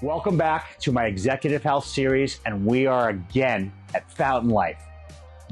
Welcome back to my Executive Health series, and we are again at Fountain Life.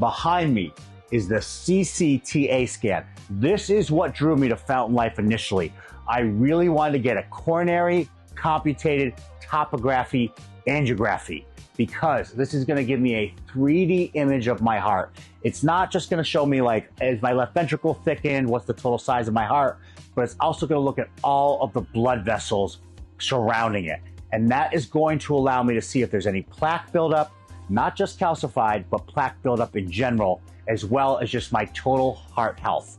Behind me is the CCTA scan. This is what drew me to Fountain Life initially. I really wanted to get a coronary computated topography angiography because this is going to give me a 3D image of my heart. It's not just going to show me like, is my left ventricle thickened, what's the total size of my heart, but it's also going to look at all of the blood vessels surrounding it. And that is going to allow me to see if there's any plaque buildup, not just calcified, but plaque buildup in general, as well as just my total heart health.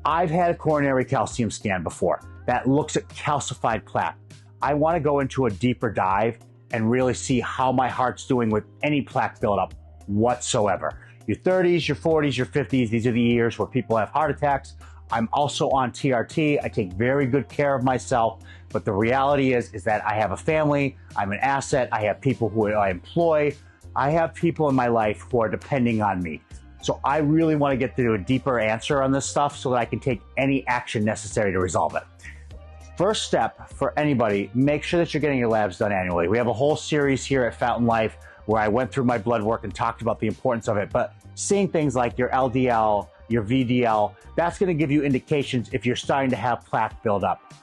I've had a coronary calcium scan before that looks at calcified plaque. I want to go into a deeper dive and really see how my heart's doing with any plaque buildup whatsoever. Your 30s, your 40s, your 50s, these are the years where people have heart attacks. I'm also on TRT. I take very good care of myself, but the reality is that I have a family, I'm an asset, I have people who I employ, I have people in my life who are depending on me. So I really want to get to a deeper answer on this stuff so that I can take any action necessary to resolve it. First step for anybody, make sure that you're getting your labs done annually. We have a whole series here at Fountain Life where I went through my blood work and talked about the importance of it, but seeing things like your LDL, your VDL, that's going to give you indications if you're starting to have plaque buildup.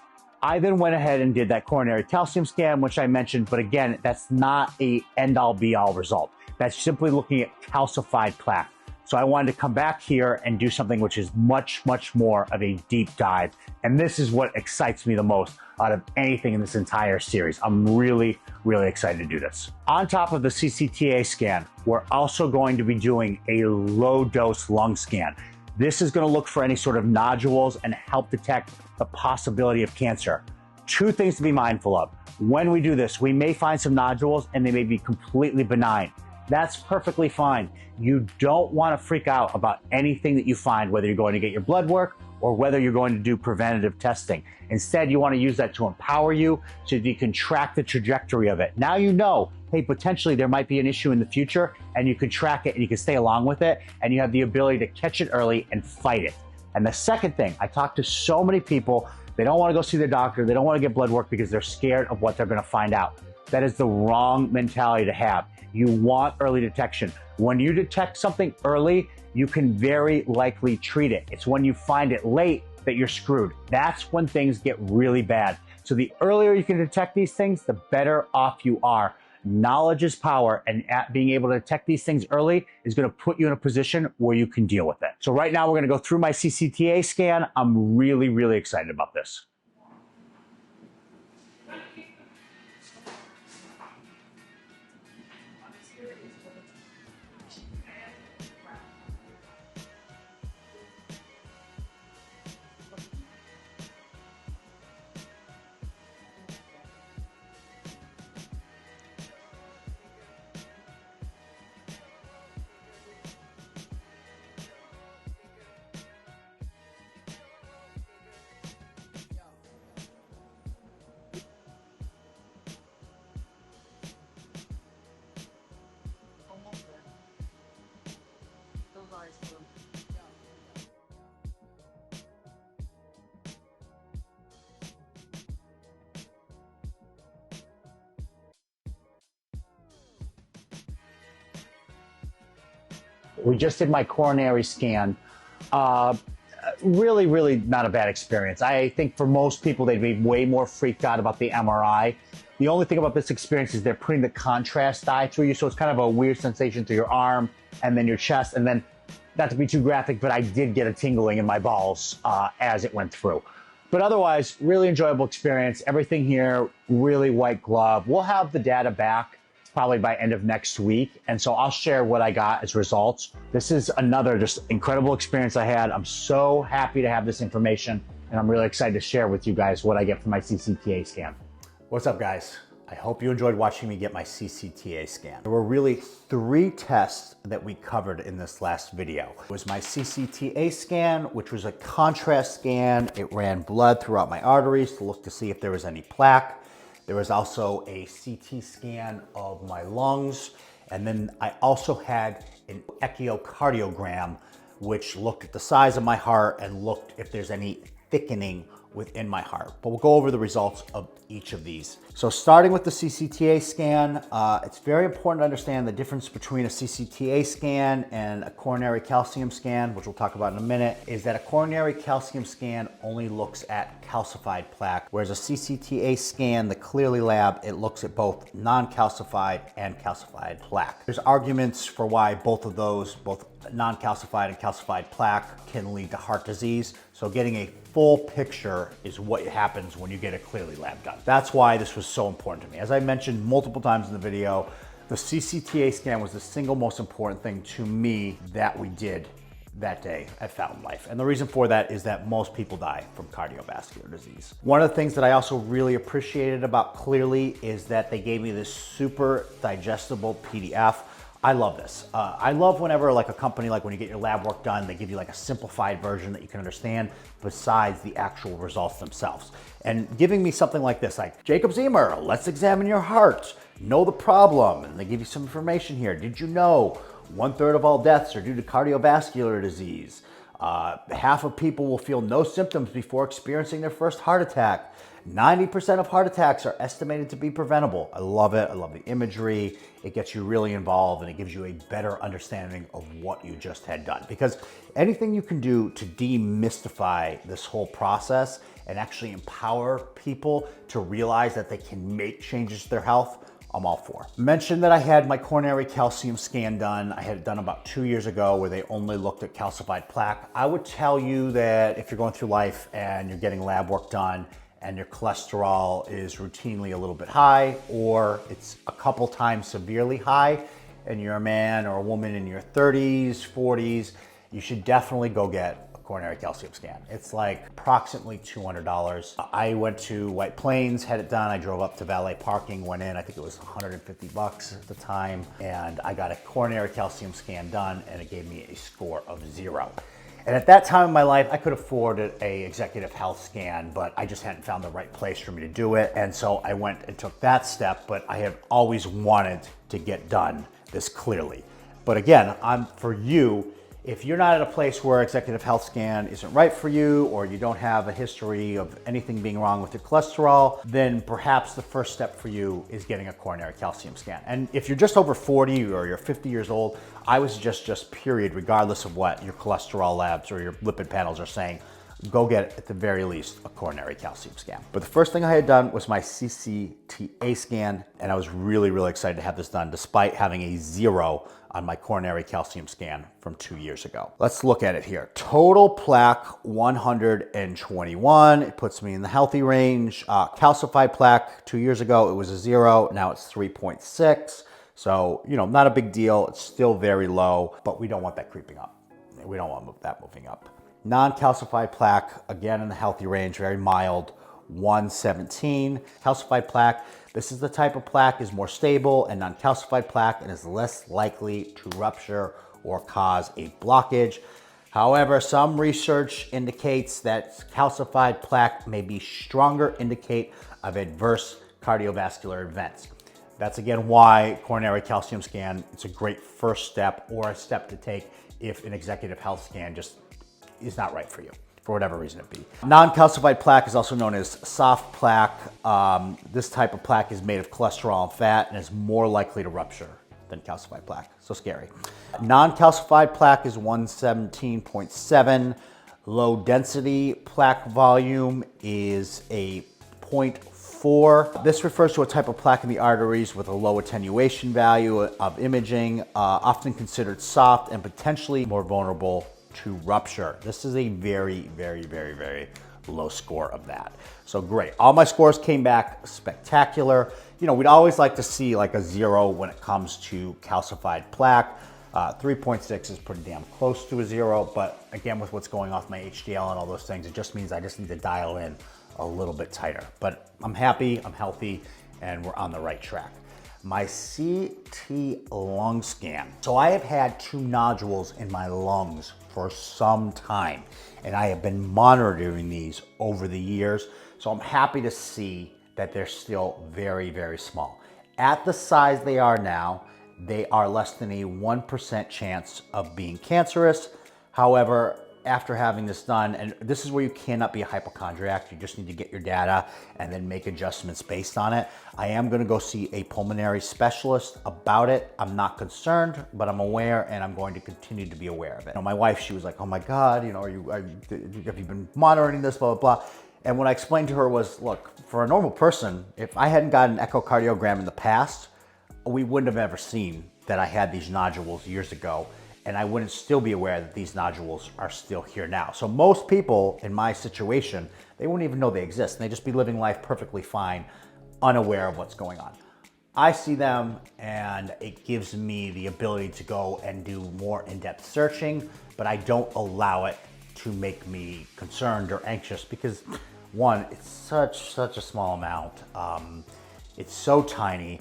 I then went ahead and did that coronary calcium scan, which I mentioned, but again, that's not a end-all be-all result. That's simply looking at calcified plaque. So I wanted to come back here and do something which is much, much more of a deep dive. And this is what excites me the most out of anything in this entire series. I'm really, really excited to do this. On top of the CCTA scan, we're also going to be doing a low-dose lung scan. This is going to look for any sort of nodules and help detect the possibility of cancer. Two things to be mindful of. When we do this, we may find some nodules and they may be completely benign. That's perfectly fine. You don't want to freak out about anything that you find, whether you're going to get your blood work or whether you're going to do preventative testing. Instead, you want to use that to empower you so that you can track the trajectory of it. Now you know, hey, potentially there might be an issue in the future and you can track it and you can stay along with it and you have the ability to catch it early and fight it. And the second thing, I talk to so many people, they don't want to go see their doctor, they don't want to get blood work because they're scared of what they're going to find out. That is the wrong mentality to have. You want early detection. When you detect something early, you can very likely treat it. It's when you find it late that you're screwed. That's when things get really bad. So the earlier you can detect these things, the better off you are. Knowledge is power, and being able to detect these things early is going to put you in a position where you can deal with it. So right now we're going to go through my CCTA scan. I'm really, really excited about this. We just did my coronary scan. Really, really not a bad experience. I think for most people, they'd be way more freaked out about the MRI. The only thing about this experience is they're putting the contrast dye through you, so it's kind of a weird sensation through your arm and then your chest, and then, not to be too graphic, but I did get a tingling in my balls as it went through. But otherwise, really enjoyable experience. Everything here, really white glove. We'll have the data back probably by end of next week. And so I'll share what I got as results. This is another just incredible experience I had. I'm so happy to have this information, and I'm really excited to share with you guys what I get from my CCTA scan. What's up, guys? I hope you enjoyed watching me get my CCTA scan. There were really 3 tests that we covered in this last video. It was my CCTA scan, which was a contrast scan. It ran blood throughout my arteries to look to see if there was any plaque. There was also a CT scan of my lungs. And then I also had an echocardiogram, which looked at the size of my heart and looked if there's any thickening within my heart. But we'll go over the results of each of these. So starting with the CCTA scan, it's very important to understand the difference between a CCTA scan and a coronary calcium scan, which we'll talk about in a minute, is that a coronary calcium scan only looks at calcified plaque, whereas a CCTA scan, the Clearly lab, it looks at both non-calcified and calcified plaque. There's arguments for why both of those, both non-calcified and calcified plaque, can lead to heart disease. So getting a full picture is what happens when you get a Clearly lab done. That's why this was so important to me. As I mentioned multiple times in the video, the CCTA scan was the single most important thing to me that we did that day at Fountain Life. And the reason for that is that most people die from cardiovascular disease. One of the things that I also really appreciated about Clearly is that they gave me this super digestible PDF. I love this. I love whenever like a company, like when you get your lab work done, they give you like a simplified version that you can understand besides the actual results themselves. And giving me something like this, like Jacob Zemer, let's examine your heart, know the problem. And they give you some information here. Did you know 1/3 of all deaths are due to cardiovascular disease? Half of people will feel no symptoms before experiencing their first heart attack. 90% of heart attacks are estimated to be preventable. I love it. I love the imagery. It gets you really involved and it gives you a better understanding of what you just had done. Because anything you can do to demystify this whole process and actually empower people to realize that they can make changes to their health, I'm all for. Mentioned that I had my coronary calcium scan done. I had it done about 2 years ago where they only looked at calcified plaque. I would tell you that if you're going through life and you're getting lab work done and your cholesterol is routinely a little bit high, or it's a couple times severely high, and you're a man or a woman in your 30s, 40s, you should definitely go get a coronary calcium scan. It's like approximately $200. I went to White Plains, had it done. I drove up to valet parking, went in, I think it was 150 bucks at the time, and I got a coronary calcium scan done, and it gave me a score of 0. And at that time in my life, I could afford an executive health scan, but I just hadn't found the right place for me to do it. And so I went and took that step, but I have always wanted to get done this Clearly. But again, for you, if you're not at a place where executive health scan isn't right for you, or you don't have a history of anything being wrong with your cholesterol, then perhaps the first step for you is getting a coronary calcium scan. And if you're just over 40 or you're 50 years old, I would suggest just period, regardless of what your cholesterol labs or your lipid panels are saying, go get, at the very least, a coronary calcium scan. But the first thing I had done was my CCTA scan, and I was really, really excited to have this done despite having a 0 on my coronary calcium scan from 2 years ago. Let's look at it here. Total plaque 121. It puts me in the healthy range. Calcified plaque 2 years ago, it was a 0. Now it's 3.6. So, not a big deal. It's still very low, but we don't want that creeping up. We don't want that moving up. Non-calcified plaque, again in the healthy range, very mild, 117. Calcified plaque, this is the type of plaque is more stable, and non-calcified plaque and is less likely to rupture or cause a blockage. However, some research indicates that calcified plaque may be stronger indicate of adverse cardiovascular events. That's again why coronary calcium scan, it's a great first step or a step to take if an executive health scan just is not right for you, for whatever reason it be. Non-calcified plaque is also known as soft plaque. This type of plaque is made of cholesterol and fat and is more likely to rupture than calcified plaque. So scary. Non-calcified plaque is 117.7. Low density plaque volume is a 0.4. This refers to a type of plaque in the arteries with a low attenuation value of imaging, often considered soft and potentially more vulnerable to rupture. This is a very, very, very, very low score of that. So great. All my scores came back spectacular. We'd always like to see like a 0 when it comes to calcified plaque. 3.6 is pretty damn close to a 0, but again, with what's going off my HDL and all those things, it just means I just need to dial in a little bit tighter. But I'm happy, I'm healthy, and we're on the right track. My CT lung scan. So I have had 2 nodules in my lungs for some time, and I have been monitoring these over the years. So I'm happy to see that they're still very, very small. At the size they are now, they are less than a 1% chance of being cancerous. However, after having this done, and this is where you cannot be a hypochondriac, you just need to get your data and then make adjustments based on it. I am gonna go see a pulmonary specialist about it. I'm not concerned, but I'm aware, and I'm going to continue to be aware of it. My wife, she was like, oh my God, have you been monitoring this, blah, blah, blah. And what I explained to her was, look, for a normal person, if I hadn't gotten an echocardiogram in the past, we wouldn't have ever seen that I had these nodules years ago, and I wouldn't still be aware that these nodules are still here now. So most people in my situation, they wouldn't even know they exist, and they'd just be living life perfectly fine, unaware of what's going on. I see them, and it gives me the ability to go and do more in-depth searching, but I don't allow it to make me concerned or anxious because, one, it's such a small amount. It's so tiny.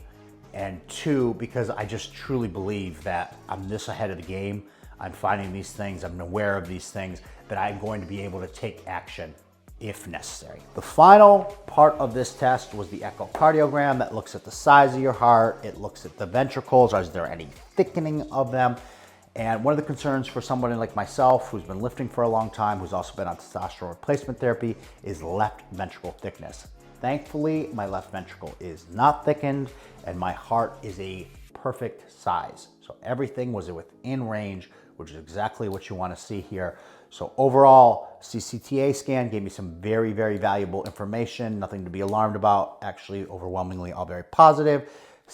And two, because I just truly believe that I'm this ahead of the game. I'm finding these things, I'm aware of these things, that I'm going to be able to take action if necessary. The final part of this test was the echocardiogram that looks at the size of your heart. It looks at the ventricles. Is there any thickening of them? And one of the concerns for somebody like myself who's been lifting for a long time, who's also been on testosterone replacement therapy, is left ventricle thickness. Thankfully, my left ventricle is not thickened, and my heart is a perfect size. So everything was within range, which is exactly what you want to see here. So overall, CCTA scan gave me some very valuable information, nothing to be alarmed about. Actually, overwhelmingly all very positive.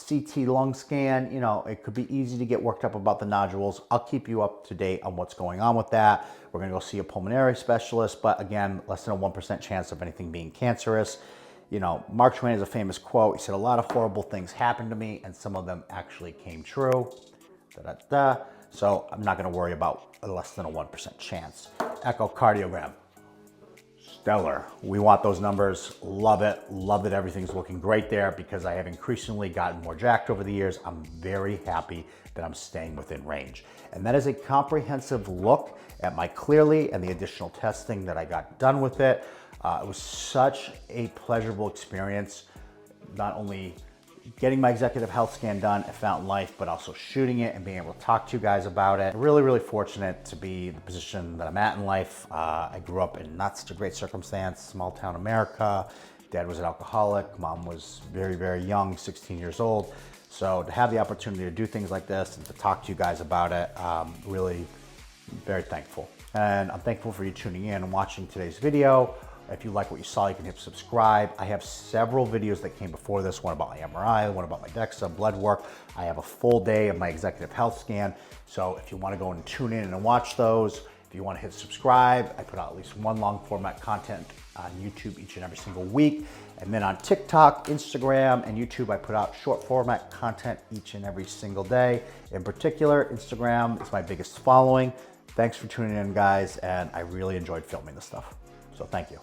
CT lung scan, it could be easy to get worked up about the nodules. I'll keep you up to date on what's going on with that. We're gonna go see a pulmonary specialist, but again, less than a 1% chance of anything being cancerous. Mark Twain has a famous quote. He said, a lot of horrible things happened to me, and some of them actually came true. So I'm not gonna worry about a less than a 1% chance. Echocardiogram, stellar. We want those numbers. Love it. Love that everything's looking great there because I have increasingly gotten more jacked over the years. I'm very happy that I'm staying within range. And that is a comprehensive look at my Clearly and the additional testing that I got done with it. It was such a pleasurable experience, not only getting my executive health scan done at Fountain Life, but also shooting it and being able to talk to you guys about it. Really fortunate to be in the position that I'm at in life. I grew up in not such a great circumstance, small town America. Dad was an alcoholic. Mom was very young, 16 years old. So to have the opportunity to do things like this and to talk to you guys about it, really very thankful. And I'm thankful for you tuning in and watching today's video. If you like what you saw, you can hit subscribe. I have several videos that came before this, one about my MRI, one about my DEXA, blood work. I have a full day of my executive health scan. So if you want to go and tune in and watch those, if you want to hit subscribe, I put out at least one long format content on YouTube each and every single week. And then on TikTok, Instagram, and YouTube, I put out short format content each and every single day. In particular, Instagram is my biggest following. Thanks for tuning in, guys, and I really enjoyed filming this stuff. So thank you.